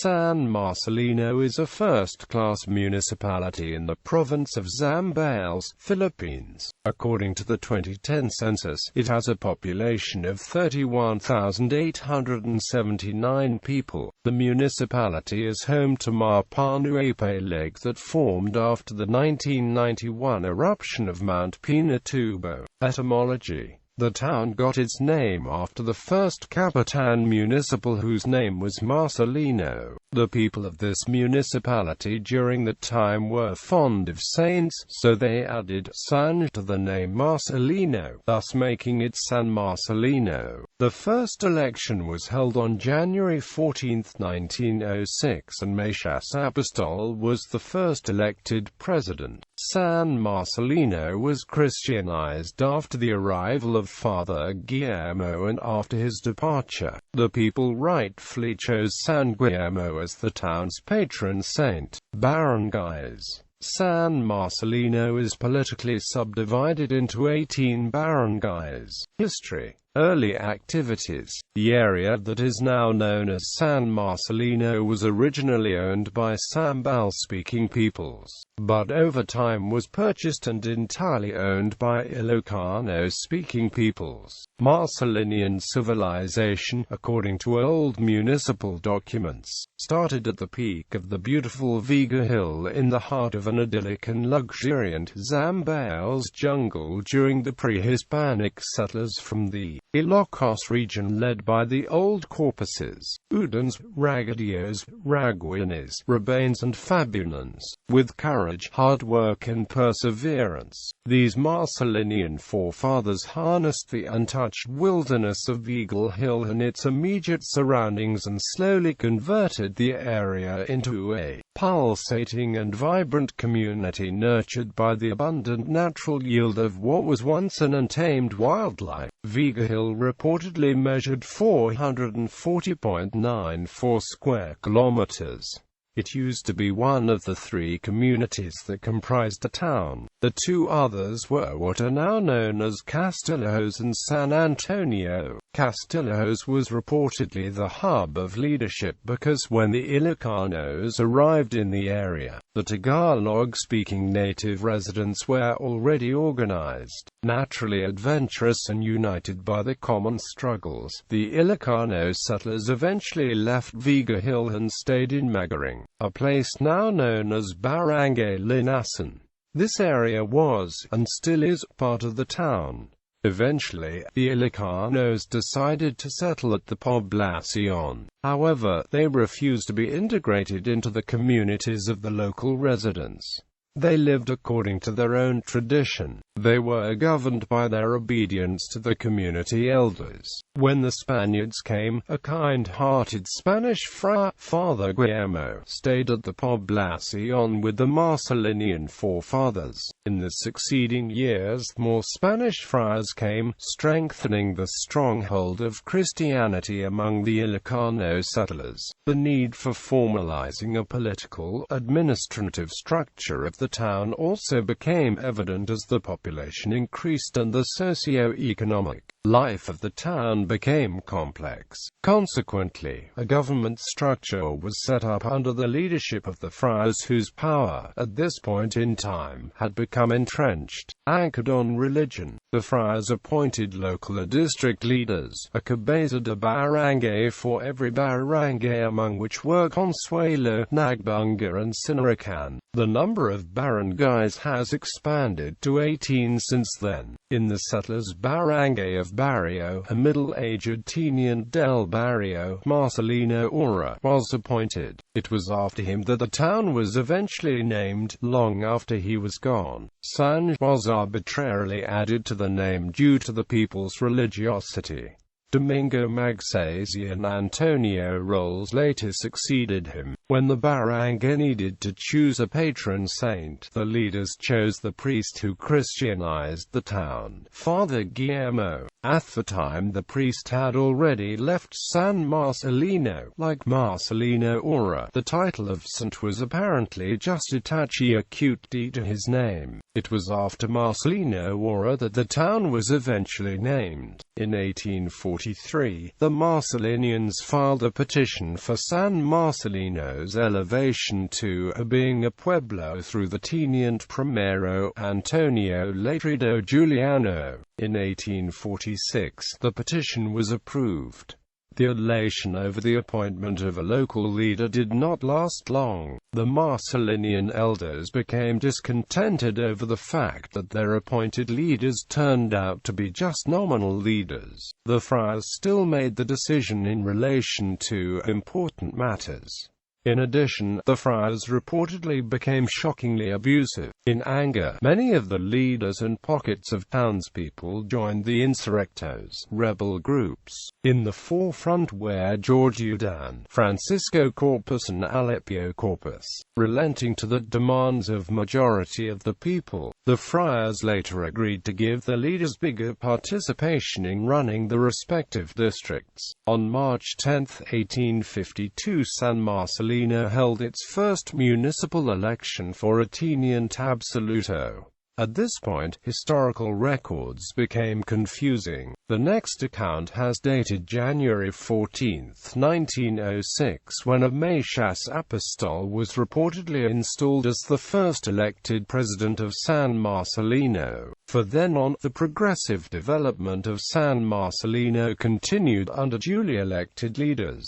San Marcelino is a first-class municipality in the province of Zambales, Philippines. According to the 2010 census, it has a population of 31,879 people. The municipality is home to Mapanuepe Lake that formed after the 1991 eruption of Mount Pinatubo. Etymology. The town got its name after the first Capitan municipal whose name was Marcelino. The people of this municipality during that time were fond of saints, so they added San to the name Marcelino, thus making it San Marcelino. The first election was held on January 14, 1906, and Matias Apostol was the first elected president. San Marcelino was Christianized after the arrival of Father Guillermo, and after his departure, the people rightfully chose San Guillermo as the town's patron saint. Barangays. San Marcelino is politically subdivided into 18 barangays. History. Early activities. The area that is now known as San Marcelino was originally owned by Zambales-speaking peoples, but over time was purchased and entirely owned by Ilocano-speaking peoples. Marcelinian civilization, according to old municipal documents, started at the peak of the beautiful Viga Hill in the heart of an idyllic and luxuriant Zambales jungle during the pre-Hispanic settlers from the Ilocos region led by the old Corpuses, Udans, Ragadios, Raguanes, Rabanes and Fabunans. With courage, hard work and perseverance, these Marcelinian forefathers harnessed the untouched wilderness of Viga Hill and its immediate surroundings and slowly converted the area into a pulsating and vibrant community nurtured by the abundant natural yield of what was once an untamed wildlife. Viga Hill reportedly measured 440.94 square kilometers. It used to be one of the three communities that comprised the town. The two others were what are now known as Castillejos and San Antonio. Castillejos was reportedly the hub of leadership because when the Ilocanos arrived in the area, the Tagalog-speaking native residents were already organized. Naturally adventurous and united by the common struggles, the Ilocano settlers eventually left Viga Hill and stayed in Magaring, a place now known as Barangay Linasan. This area was, and still is, part of the town. Eventually, the Ilocanos decided to settle at the Poblacion. However, they refused to be integrated into the communities of the local residents. They lived according to their own tradition. They were governed by their obedience to the community elders. When the Spaniards came, a kind-hearted Spanish friar, Father Guillermo, stayed at the Poblacion with the Marcelinian forefathers. In the succeeding years, more Spanish friars came, strengthening the stronghold of Christianity among the Ilocano settlers. The need for formalizing a political, administrative structure of the town also became evident as the population increased and the socio-economic life of the town became complex. Consequently, a government structure was set up under the leadership of the friars whose power, at this point in time, had become entrenched. Anchored on religion, the friars appointed local or district leaders, a cabeza de barangay for every barangay, among which were Consuelo, Nagbunga and Sinaracan. The number of barangays has expanded to 18 since then. In the settlers' barangay of Barrio, a middle-aged Teniente del Barrio, Marcelino Ora, was appointed. It was after him that the town was eventually named. Long after he was gone, San was arbitrarily added to the name due to the people's religiosity. Domingo Magsaysay and Antonio Rolls later succeeded him. When the barangay needed to choose a patron saint, the leaders chose the priest who Christianized the town, Father Guillermo. At the time the priest had already left San Marcelino. Like Marcelino Ora, the title of saint was apparently just Itachi acute D to his name. It was after Marcelino Ora that the town was eventually named. In 1843, the Marcelinians filed a petition for San Marcelino's elevation to being a pueblo through the tenient primero Antonio Latrido Giuliano. In 1846, the petition was approved. The elation over the appointment of a local leader did not last long. The Marcelinian elders became discontented over the fact that their appointed leaders turned out to be just nominal leaders. The friars still made the decision in relation to important matters. In addition, the friars reportedly became shockingly abusive. In anger, many of the leaders and pockets of townspeople joined the insurrectos, rebel groups. In the forefront were George Udan, Francisco Corpus and Alipio Corpus. Relenting to the demands of majority of the people, the friars later agreed to give the leaders bigger participation in running the respective districts. On March 10, 1852, San Marcelino held its first municipal election for a tenient absoluto. At this point, historical records became confusing. The next account has dated January 14, 1906, when a Macias Apostol was reportedly installed as the first elected president of San Marcelino. From then on, the progressive development of San Marcelino continued under duly elected leaders.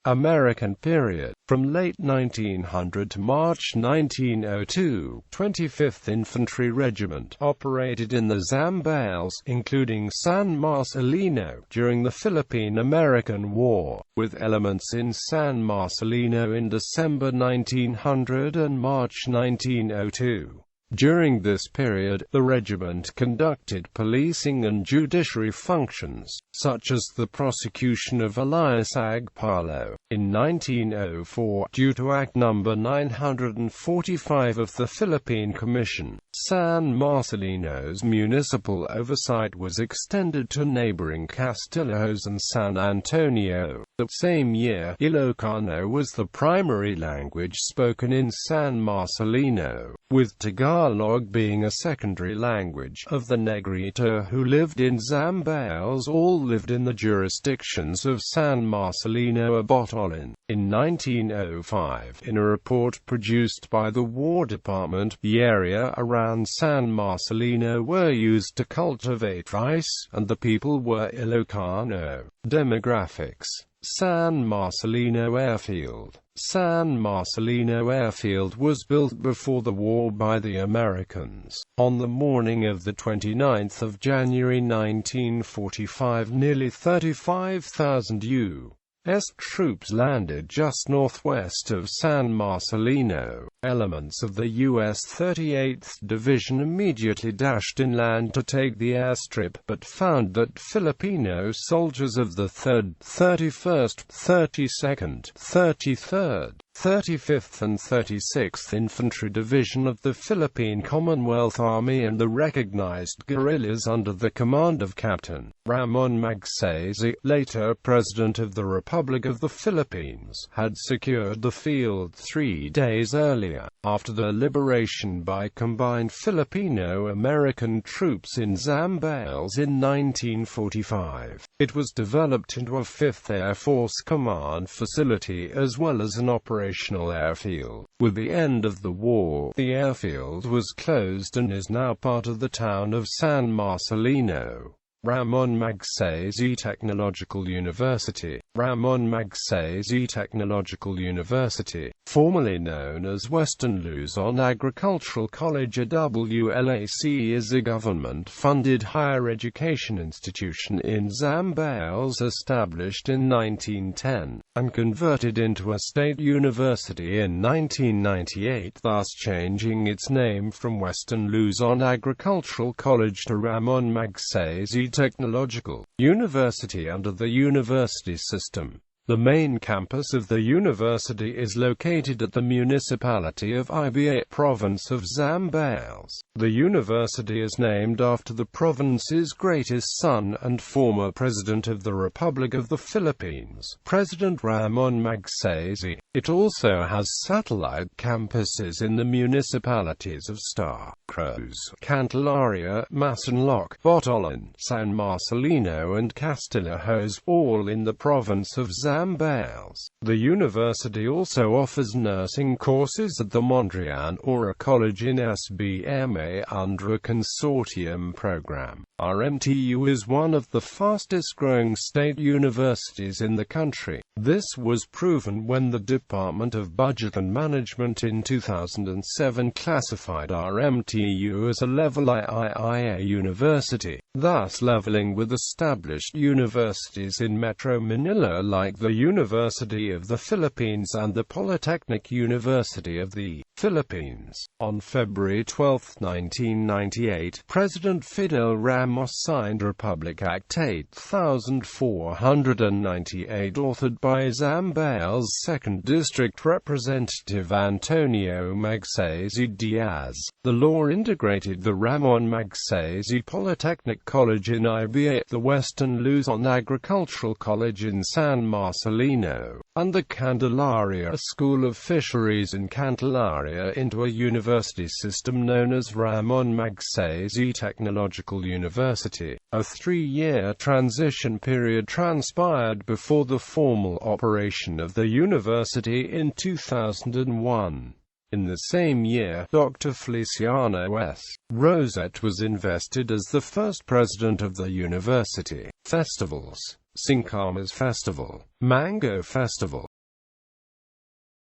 American period. From late 1900 to March 1902, 25th Infantry Regiment operated in the Zambales, including San Marcelino, during the Philippine-American War, with elements in San Marcelino in December 1900 and March 1902. During this period, the regiment conducted policing and judiciary functions, such as the prosecution of Elias Agpalo. In 1904, due to Act No. 945 of the Philippine Commission, San Marcelino's municipal oversight was extended to neighboring Castillos and San Antonio. That same year, Ilocano was the primary language spoken in San Marcelino, with Tagalog being a secondary language of the Negrito who lived in Zambales. All lived in the jurisdictions of San Marcelino Abotolin. In 1905, in a report produced by the War Department, the area around San Marcelino were used to cultivate rice, and the people were Ilocano. Demographics. San Marcelino Airfield. San Marcelino Airfield was built before the war by the Americans. On the morning of the 29th of January 1945, nearly 35,000 U.S. troops landed just northwest of San Marcelino. Elements of the U.S. 38th Division immediately dashed inland to take the airstrip, but found that Filipino soldiers of the 3rd, 31st, 32nd, 33rd, 35th and 36th Infantry Division of the Philippine Commonwealth Army and the recognized guerrillas under the command of Captain Ramon Magsaysay, later President of the Republic of the Philippines, had secured the field 3 days earlier. After the liberation by combined Filipino-American troops in Zambales in 1945, it was developed into a 5th Air Force Command facility as well as an operational airfield. With the end of the war, the airfield was closed and is now part of the town of San Marcelino. Ramon Magsaysay Technological University. Ramon Magsaysay Technological University, formerly known as Western Luzon Agricultural College, a WLAC, is a government-funded higher education institution in Zambales established in 1910, and converted into a state university in 1998, thus changing its name from Western Luzon Agricultural College to Ramon Magsaysay Technological University under the university system. The main campus of the university is located at the municipality of Iba, province of Zambales. The university is named after the province's greatest son and former president of the Republic of the Philippines, President Ramon Magsaysay. It also has satellite campuses in the municipalities of Star, Cruz, Candelaria, Masinloc, Botolan, San Marcelino and Castillejos, all in the province of Zambales. The university also offers nursing courses at the Mondrian Aura College in SBMA under a consortium program. RMTU is one of the fastest-growing state universities in the country. This was proven when the Department of Budget and Management in 2007 classified RMTU as a Level IIIA university, thus leveling with established universities in Metro Manila like the University of the Philippines and the Polytechnic University of the Philippines. On February 12, 1998, President Fidel Ramos signed Republic Act 8498 authored by Zambales' 2nd District Representative Antonio Magsaysay Diaz. The law integrated the Ramon Magsaysay Polytechnic College in Iba, the Western Luzon Agricultural College in San Marcelino, and the Candelaria School of Fisheries in Candelaria into a university system known as Ramon Magsaysay Technological University. A 3-year transition period transpired before the formal operation of the university in 2001. In the same year, Dr. Feliciano S. Rosette was invested as the first president of the university. Festivals: Singkamas Festival, Mango Festival,